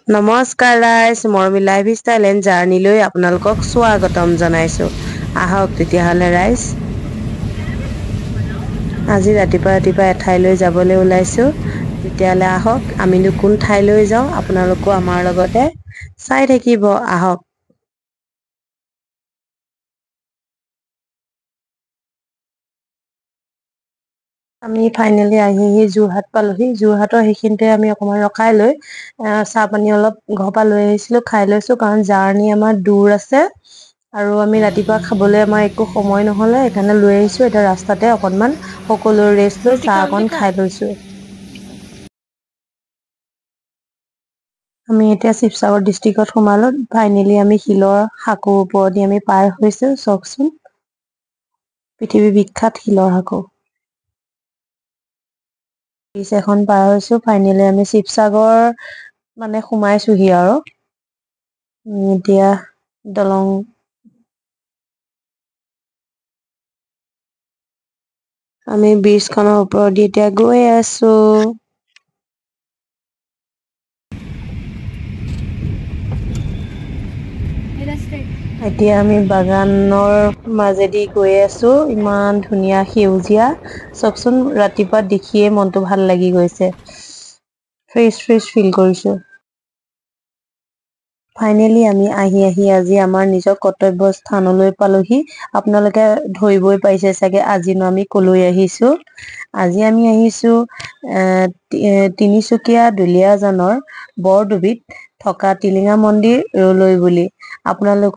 নমস্কাৰ ৰাইজ, মৰমি life style and জাৰ্নিলৈ আপোনালোকক স্বাগতম জনাইছোঁ। আহক তেতিয়াহ'লে ৰাইজ, আজি ৰাতিপুৱা এঠাইলৈ যাবলৈ ওলাইছোঁ। তেতিয়াহ'লে আহক, আমিনো কোন ঠাইলৈ যাওঁ আপোনালোকো আমাৰ লগতে চাই থাকিব। আহক। আমি ফাইনেলি আহি যোৰহাট পালোহি। যোৰহাটৰ সেইখিনিতে আমি অকমান ৰখাই লৈ চাহ পানী অলপ ঘৰৰ পৰা লৈ আহিছিলো, খাই লৈছো, কাৰণ জাৰ্ণি আমাৰ দূৰ আছে আৰু আমি ৰাতিপুৱা খাবলৈ আমাৰ একো সময় নহলে, সেইকাৰণে লৈ আহিছো। এতিয়া ৰাস্তাতে অকনমান সকলো ৰেষ্ট লৈ চাহ অকন খাই লৈছো। আমি এতিয়া শিৱসাগৰ ডিষ্ট্ৰিক্টত সোমালো। ফাইনেলি আমি শিলৰ সাঁকোৰ ওপৰেদি আমি পাৰ হৈছো। চাওকচোন, পৃথিৱী বিখ্যাত শিলৰ সাঁকো। ব্ৰিজ এখন পাৰ হৈছো। ফাইনেলি আমি শিৱসাগৰ মানে সোমাইছোহি আৰু এতিয়া দলং আমি ব্ৰিজখনৰ ওপৰেদি এতিয়া গৈ আছো। এতিয়া আমি বাগানৰ মাজেদি গৈ আছো। ইমান ধুনীয়া সেউজীয়া, চাওকচোন, ৰাতিপুৱা দেখিয়ে মনটো ভাল লাগি গৈছে। ফ্ৰেছ ফিল কৰিছো। ফাইনেলি আমি আহি আজি আমাৰ নিজৰ কৰ্তব্য স্থানলৈ পালোহি। আপোনালোকে ধৰিবই পাৰিছে চাগে আজিনো আমি কলৈ আহিছো। আজি আমি আহিছো তিনিচুকীয়া দুলীয়াজানৰ বৰডুবিত থকা টিলিঙা মন্দিৰলৈ বুলি। আপোনালোক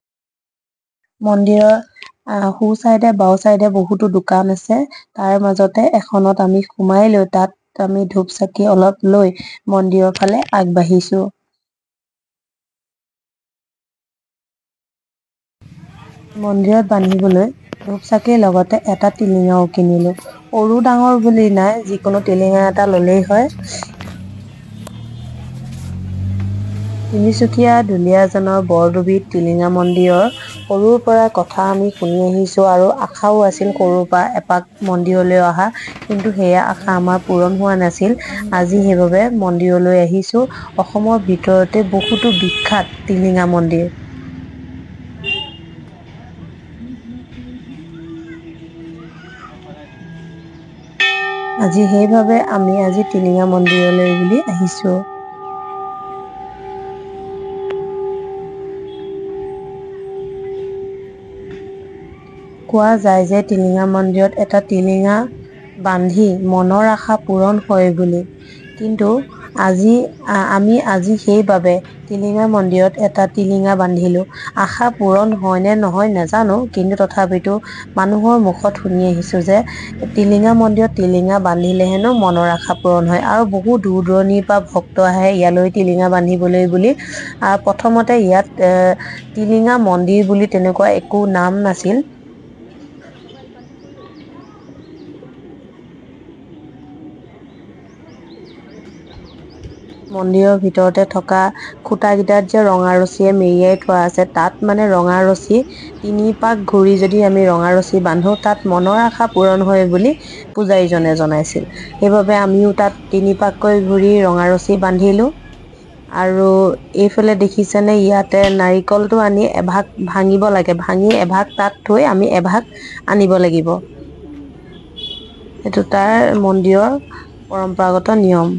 মন্দিৰৰ সোঁ চাইডে বাওঁ চাইডে বহুতো দোকান আছে। তাৰ মাজতে এখনত আমি সোমাই লৈ তাত আমি ধূপ চাকি অলপ লৈ মন্দিৰৰ ফালে আগবাঢ়িছো। মন্দিৰত বান্ধিবলৈ ধূপ চাকিৰ লগতে এটা টিলিঙাও কিনিলো। সৰু ডাঙৰ বুলি নাই, যিকোনো টিলিঙা এটা ললেই হয়। তিনিচুকীয়া দুলীয়াজানৰ বৰডুবিত টিলিঙা মন্দিৰৰ সৰুৰ পৰা কথা আমি শুনি আহিছো আৰু আশাও আছিল সৰুৰ পৰা এপাক মন্দিৰলৈ অহা, কিন্তু সেয়া আশা আমাৰ পূৰণ হোৱা নাছিল। আজি সেইবাবে মন্দিৰলৈ আহিছো। অসমৰ ভিতৰতে বহুতো বিখ্যাত টিলিঙা মন্দিৰ। সেইবাবে আমি আজি টিলিঙা মন্দিৰলৈ বুলি আহিছো। কোৱা যায় যে টিলিঙা মন্দিৰত এটা টিলিঙা বান্ধি মনৰ আশা পূৰণ হয় বুলি, কিন্তু আমি আজি সেইবাবে টিলিঙা মন্দিৰত এটা টিলিঙা বান্ধিলো। আশা পূৰণ হয় নে নহয় নাজানো, কিন্তু তথাপিতো মানুহৰ মুখত শুনি আহিছো যে টিলিঙা মন্দিৰত টিলিঙা বান্ধিলে হেনো মনৰ আশা পূৰণ হয়, আৰু বহু দূৰ দূৰণিৰ পৰা ভক্ত আহে ইয়ালৈ টিলিঙা বান্ধিবলৈ বুলি। প্ৰথমতে ইয়াত টিলিঙা মন্দিৰ বুলি তেনেকুৱা একো নাম নাছিল। মন্দিৰৰ ভিতৰতে থকা খুঁটাকেইটাত যে ৰঙা ৰছীয়ে মেৰিয়াই থোৱা আছে, তাত মানে ৰঙা ৰছী 3 পাক ঘূৰি যদি আমি ৰঙা ৰছী বান্ধো, তাত মনৰ আশা পূৰণ হয় বুলি পূজাৰীজনে জনাইছিল। সেইবাবে আমিও তাত 3 পাককৈ ঘূৰি ৰঙা ৰছী বান্ধিলো। আৰু এইফালে দেখিছেনে, ইয়াতে নাৰিকলটো আনি এভাগ ভাঙিব লাগে, ভাঙি এভাগ তাত থৈ আমি এভাগ আনিব লাগিব। সেইটো তাৰ মন্দিৰৰ পৰম্পৰাগত নিয়ম।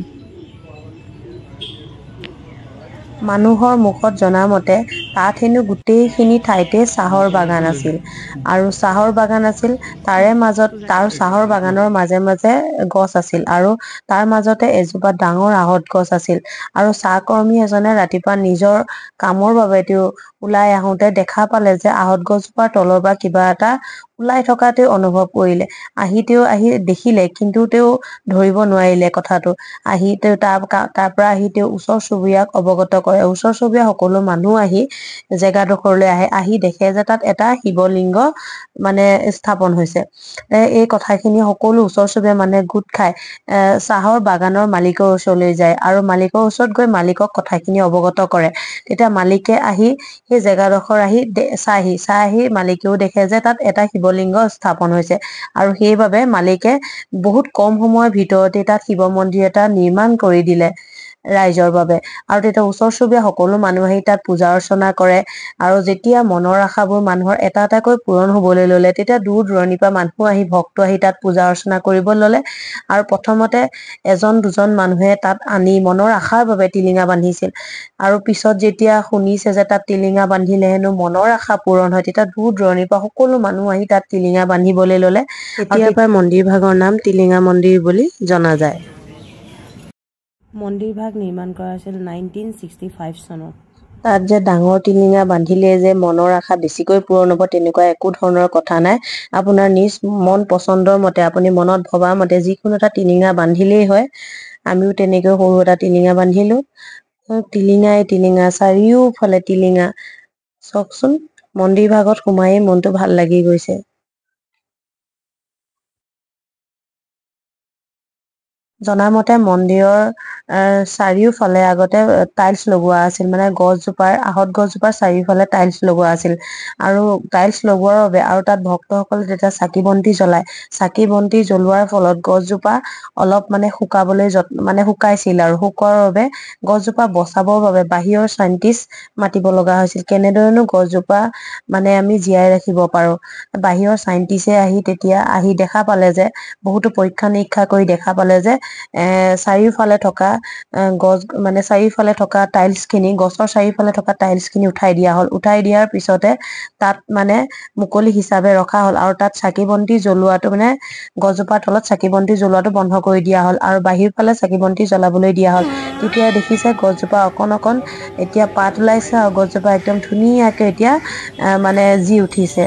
মানুহৰ মুখত জনা মতে তাত হেনো গোটেইখিনি ঠাইতে চাহৰ বাগান আছিল, আৰু চাহৰ বাগান আছিল তাৰে মাজত, তাৰ চাহৰ বাগানৰ মাজে মাজে গছ আছিল, আৰু তাৰ মাজতে এজোপা ডাঙৰ আহঁত গছ আছিল। আৰু চাহ কৰ্মী এজনে ৰাতিপুৱা নিজৰ কামৰ বাবে তেওঁ ওলাই আহোতে দেখা পালে যে আহঁত গছজোপাৰ তলৰ পৰা কিবা এটা ওলাই থকা তেওঁ অনুভৱ কৰিলে। তেওঁ দেখিলে, কিন্তু তেওঁ ধৰিব নোৱাৰিলে কথাটো। তেওঁ তাৰ পৰা তেওঁ ওচৰ চুবুৰীয়াক অৱগত কৰে। ওচৰ চুবুৰীয়া সকলো মানুহ আহি জেগাডোখৰলৈ আহি দেখে যে তাত এটা শিৱলিংগ মানে স্থাপন হৈছে। এই কথাখিনি সকলো ওচৰ চুবুৰীয়া মানুহে গোট খাই চাহৰ বাগানৰ মালিকৰ ওচৰলৈ যায়, আৰু মালিকৰ ওচৰত গৈ মালিকক কথাখিনি অৱগত কৰে। তেতিয়া মালিকে আহি সেই জেগাডোখৰ চাই মালিকেও দেখে যে তাত এটা শিৱলিংগ স্থাপন হৈছে, আৰু সেইবাবে মালিকে বহুত কম সময়ৰ ভিতৰতে তাত শিৱ মন্দিৰ এটা নিৰ্মাণ কৰি দিলে। ৰাইজৰ বাবে। আৰু তেতিয়া ওচৰ চুবুৰীয়া সকলো মানুহ আহি তাত পূজা অৰ্চনা কৰে। আৰু যেতিয়া মনৰ আশাবোৰ মানুহৰ এটা এটাকৈ পূৰণ হবলৈ ললে, তেতিয়া দূৰ দূৰণিৰ পৰা মানুহ আহি ভক্ত আহি তাত পূজা অৰ্চনা কৰিব ললে। আৰু প্ৰথমতে এজন দুজন মানুহে তাত আনি মনৰ আশাৰ বাবে টিলিঙা বান্ধিছিল। আৰু পিছত যেতিয়া শুনিছে যে তাত টিলিঙা বান্ধিলে হেনো মনৰ আশা পূৰণ হয়, তেতিয়া দূৰ দূৰণিৰ পৰা সকলো মানুহ আহি তাত টিলিঙা বান্ধিবলৈ ললে। তেতিয়াৰ পৰা মন্দিৰ ভাগৰ নাম টিলিঙা মন্দিৰ বুলি জনা যায়। মন্দিৰ ভাগ নিৰ্মাণ কৰা হৈছিল 1965 চনত। তাত যে ডাঙৰ টিলিঙা বান্ধিলে যে মনৰ আশা বেছিকৈ পূৰণ হ'ব তেনেকুৱা একো ধৰণৰ কথা নাই। আপোনাৰ নিজ মন পচন্দৰ মতে আপুনি মনত ভবা মতে যিকোনো এটা টিলিঙা বান্ধিলেই হয়। আমিও তেনেকৈ সৰু এটা টিলিঙা বান্ধিলো। টিলিঙাই টিলিঙা চাৰিওফালে টিলিঙা। চাওকচোন মন্দিৰ ভাগত সোমায়েই মনটো ভাল লাগি গৈছে। জনামতে মন্দিৰৰ চাৰিওফালে আগতে টাইলছ লগোৱা আছিল, মানে আহঁত গছজোপাৰ চাৰিওফালে টাইলছ লগোৱা আছিল। আৰু টাইলছ লগোৱাৰ বাবে আৰু তাত ভক্তসকলে যেতিয়া চাকি বন্তি জ্বলায়, চাকি বন্তি জ্বলোৱাৰ ফলত গছজোপা অলপ মানে শুকাইছিল আৰু শুকোৱাৰ বাবে গছজোপা বচাবৰ বাবে বাহিৰৰ চাইন্টিষ্ট মাতিব লগা হৈছিল। কেনেদৰেনো গছজোপা মানে আমি জীয়াই ৰাখিব পাৰো। বাহিৰৰ চাইন্টিষ্টে তেতিয়া আহি দেখা পালে যে, বহুতো পৰীক্ষা নিৰীক্ষা কৰি দেখা পালে যে চাৰিওফালে থকা চাৰিওফালে থকা গছৰ চাৰিওফালে থকা টাইলছ খিনি উঠাই দিয়া হ'ল। উঠাই দিয়াৰ পিছতে তাত মানে মুকলি হিচাপে ৰখা হ'ল। আৰু তাত চাকি বন্তি জ্বলোৱাটো গছজোপাৰ তলত চাকি বন্তি জ্বলোৱাটো বন্ধ কৰি দিয়া হ'ল আৰু বাহিৰ ফালে চাকি বন্তি জ্বলাবলৈ দিয়া হ'ল। তেতিয়া দেখিছে গছজোপা অকণ অকণ এতিয়া পাত ওলাইছে আৰু গছজোপা একদম ধুনীয়াকে এতিয়া জি উঠিছে।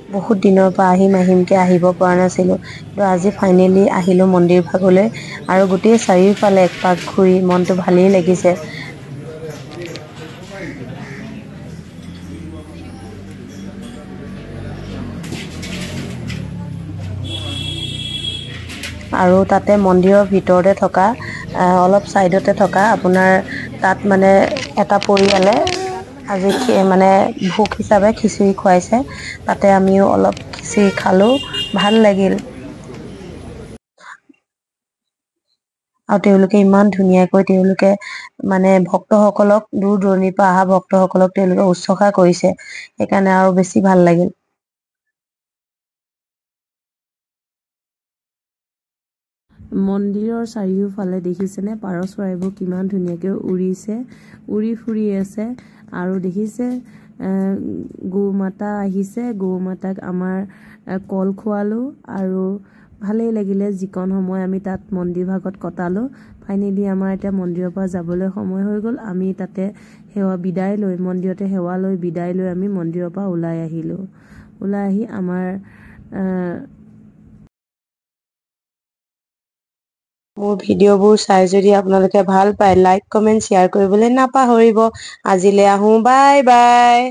বহুত দিনৰ পৰা আহিমকে আহিব পৰা নাছিলো, কিন্তু আজি ফাইনেলি আহিলো মন্দিৰ ভাগলৈ। আৰু গোটেই চাৰিওফালে একপাক ঘূৰি মনটো ভালেই লাগিছে। আৰু তাতে মন্দিৰৰ ভিতৰতে থকা অলপ চাইডতে থকা আপোনাৰ তাত এটা পৰিয়ালে আজি ভোগ হিচাপে খিচিৰি খুৱাইছে। তাতে আমিও অলপ খিচিৰি খালো, ভাল লাগিল। আৰু তেওঁলোকে ইমান ধুনীয়াকৈ ভক্তসকলক দূৰ দূৰণিৰ পৰা অহা ভক্তসকলক তেওঁলোকে শুশ্ৰূষা কৰিছে, সেইকাৰণে আৰু বেছি ভাল লাগিল। মন্দিৰৰ চাৰিওফালে দেখিছেনে পাৰ চৰাইবোৰ কিমান ধুনীয়াকৈ উৰি ফুৰি আছে। আৰু দেখিছে গৌ মাতা আহিছে, গৌ মাতাক আমাৰ কল খোৱালো আৰু ভালেই লাগিলে যিকণ সময় আমি তাত মন্দিৰ ভাগত কটালো। ফাইনেলি আমাৰ এতিয়া মন্দিৰৰ পৰা যাবলৈ সময় হৈ গ'ল। আমি তাতে মন্দিৰতে সেৱা লৈ বিদায় লৈ আমি মন্দিৰৰ পৰা ওলাই আহিলো। ওলাই আহি আমাৰ মোৰ ভিডিঅ'বোৰ চাই যদি আপোনালোকে ভাল পায়, লাইক কমেণ্ট শ্বেয়াৰ কৰিবলৈ নাপাহৰিব। আজিলৈ আহো, বাই বাই।